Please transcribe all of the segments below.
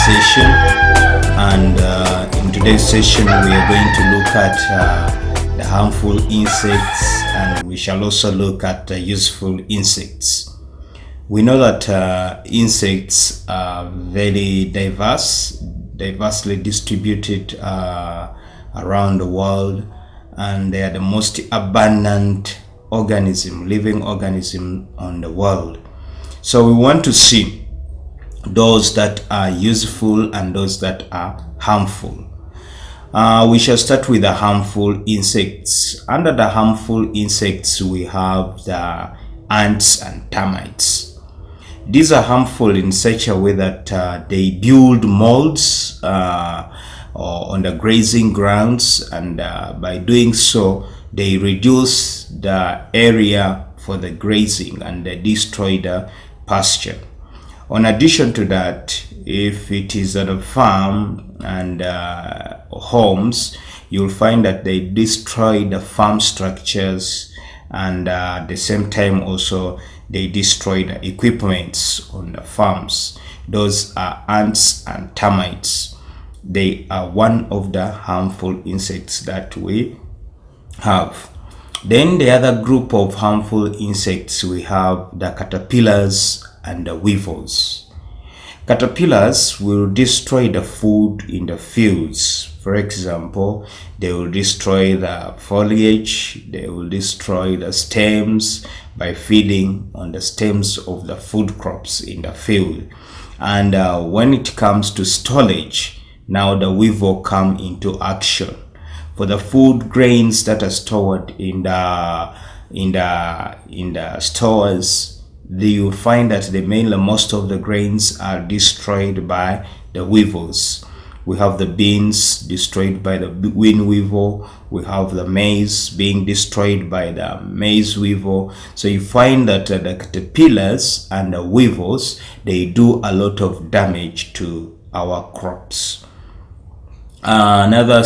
session, and in today's session we are going to look at the harmful insects, and we shall also look at the useful insects. We know that insects are very diversely distributed around the world, and they are the most abundant living organism on the world. So we want to see those that are useful and those that are harmful. We shall start with the harmful insects. Under the harmful insects, we have the ants and termites. These are harmful in such a way that they build molds on the grazing grounds, and by doing so, they reduce the area for the grazing and they destroy the pasture. In addition to that, if it is at a farm and homes, you'll find that they destroy the farm structures, and at the same time also they destroy the equipments on the farms. Those are ants and termites. They are one of the harmful insects that we have. Then the other group of harmful insects, we have the caterpillars and the weevils. Caterpillars will destroy the food in the fields. For example, they will destroy the foliage, they will destroy the stems by feeding on the stems of the food crops in the field. And when it comes to storage, now the weevil come into action. For the food grains that are stored in the stores, you will find that most of the grains are destroyed by the weevils. We have the beans destroyed by the bean weevil. We have the maize being destroyed by the maize weevil. So you find that the caterpillars and the weevils, they do a lot of damage to our crops. Another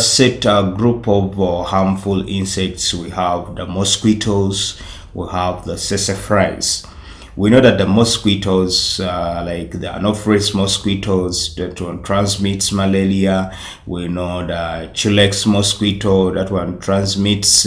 group of harmful insects, we have the mosquitoes, we have the sassafras. We know that the mosquitoes, like the Anopheles mosquitoes, that one transmits malaria. We know the Chilex mosquito, that one transmits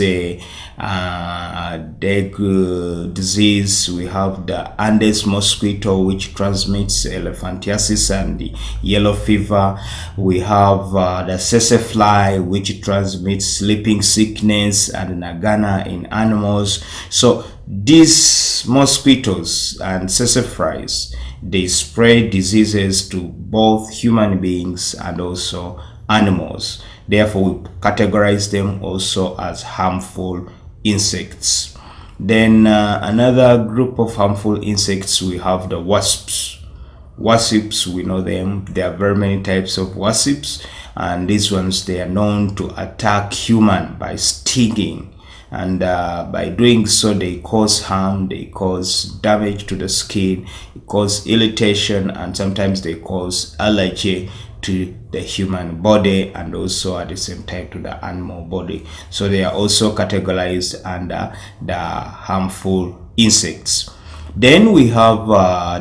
dengue disease. We have the Andes mosquito, which transmits elephantiasis and the yellow fever. We have the sassafly, which transmits sleeping sickness and nagana in animals. So these mosquitoes and sassaflies, they spread diseases to both human beings and also animals. Therefore, we categorize them also as harmful insects. Then another group of harmful insects, we have the wasps. Wasps, we know them. There are very many types of wasps, and these ones, they are known to attack human by stinging. And by doing so, they cause harm, they cause damage to the skin, cause irritation, and sometimes they cause allergy to the human body and also at the same time to the animal body. So they are also categorized under the harmful insects. Then we have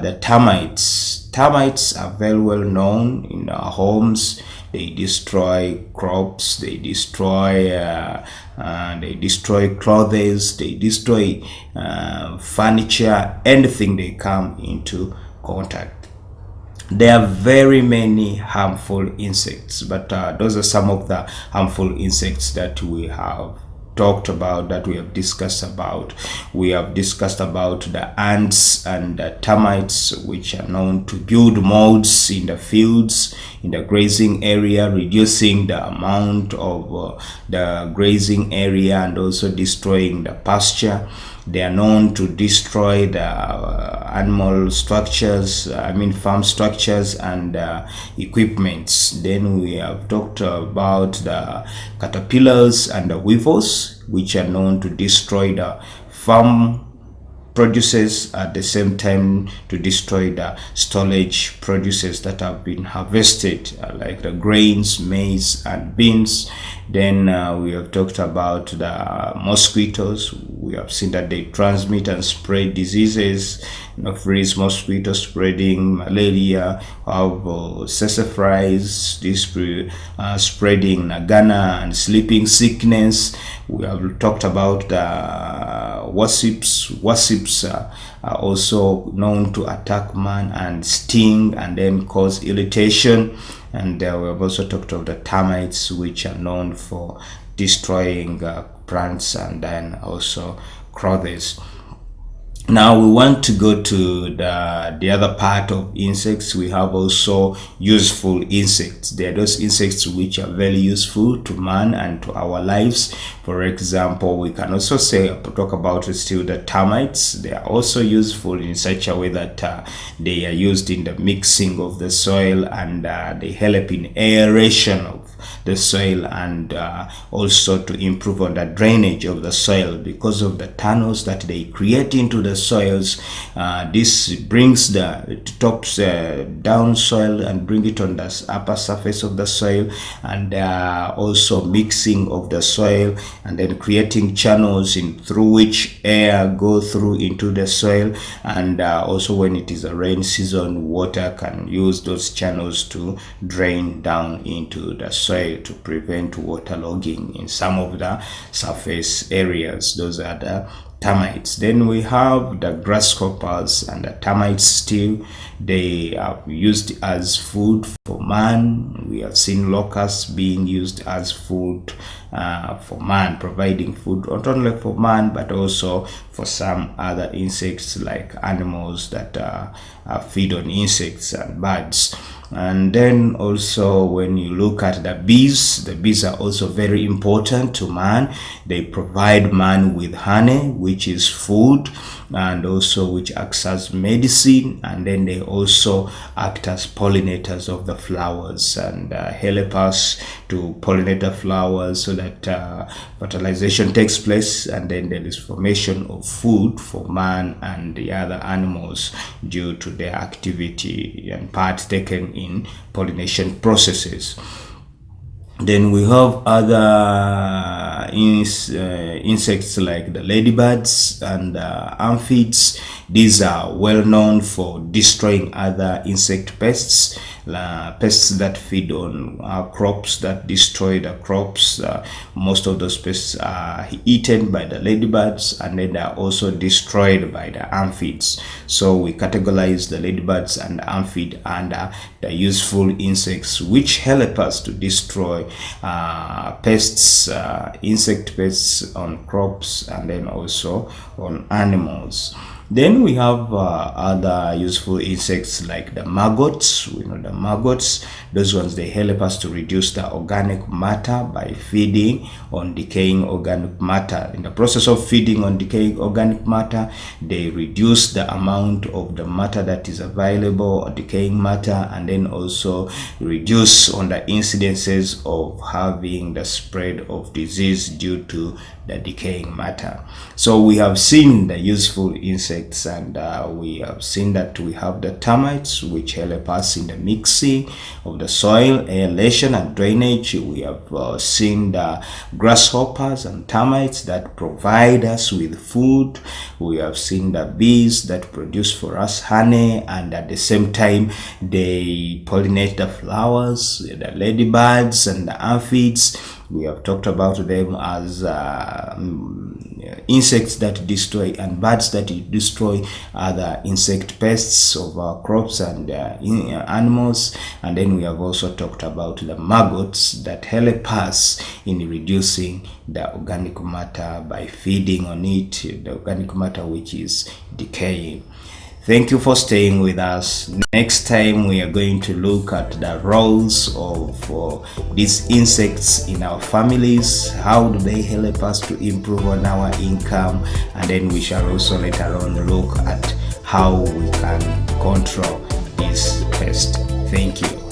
the termites. Termites are very well known in our homes. They destroy crops, they destroy clothes, they destroy furniture, anything they come into contact. There are very many harmful insects, but those are some of the harmful insects that we have talked about, that we have discussed about. We have discussed about the ants and the termites, which are known to build molds in the fields, in the grazing area, reducing the amount of the grazing area and also destroying the pasture. They are known to destroy the animal structures, farm structures and equipments. Then we have talked about the caterpillars and the weevils, which are known to destroy the farm produces, at the same time to destroy the storage produces that have been harvested, like the grains, maize and beans. Then we have talked about the mosquitoes. We have seen that they transmit and spread diseases. Anopheles mosquito spreading malaria, have sassafras, this spreading nagana and sleeping sickness. We have talked about the wasps. Wasps are also known to attack man and sting and then cause irritation. And we have also talked of the termites, which are known for destroying plants and then also clothes. Now we want to go to the other part of insects. We have also useful insects. They are those insects which are very useful to man and to our lives. For example, we can also talk about still the termites. They are also useful in such a way that they are used in the mixing of the soil, and they help in aeration of the soil, and also to improve on the drainage of the soil because of the tunnels that they create into the soils. This brings the tops down soil and bring it on the upper surface of the soil, and also mixing of the soil and then creating channels through which air go through into the soil. And also when it is a rain season, water can use those channels to drain down into the soil to prevent waterlogging in some of the surface areas. Those are the termites. Then we have the grasshoppers and the termites still. They are used as food for man. We have seen locusts being used as food for man, providing food not only for man but also for some other insects like animals that feed on insects and birds. And then also when you look at the bees are also very important to man. They provide man with honey, which is food, and also which acts as medicine, and then they also act as pollinators of the flowers and help us to pollinate the flowers so that fertilization takes place, and then there is formation of food for man and the other animals due to their activity and part taken in pollination processes. Then we have other insects like the ladybirds and aphids. These are well known for destroying other insect pests, pests that feed on crops, that destroy the crops. Most of those pests are eaten by the ladybirds, and then they are also destroyed by the aphids. So we categorize the ladybirds and the aphid under the useful insects, which help us to destroy pests, insect pests on crops and then also on animals. Then we have other useful insects like the maggots. We know the maggots. Those ones, they help us to reduce the organic matter by feeding on decaying organic matter. In the process of feeding on decaying organic matter, they reduce the amount of the matter that is available, or decaying matter, and then also reduce on the incidences of having the spread of disease due to the decaying matter. So we have seen the useful insects, and we have seen that we have the termites, which help us in the mixing of the soil, aeration and drainage. We have seen the grasshoppers and termites that provide us with food. We have seen the bees that produce for us honey, and at the same time they pollinate the flowers, the ladybirds and the aphids. We have talked about them as insects that destroy and birds that destroy other insect pests of our crops and animals. And then we have also talked about the maggots that help us in reducing the organic matter by feeding on it, the organic matter which is decaying. Thank you for staying with us. Next time we are going to look at the roles of these insects in our families. How do they help us to improve on our income? And then we shall also later on look at how we can control this pest. Thank you.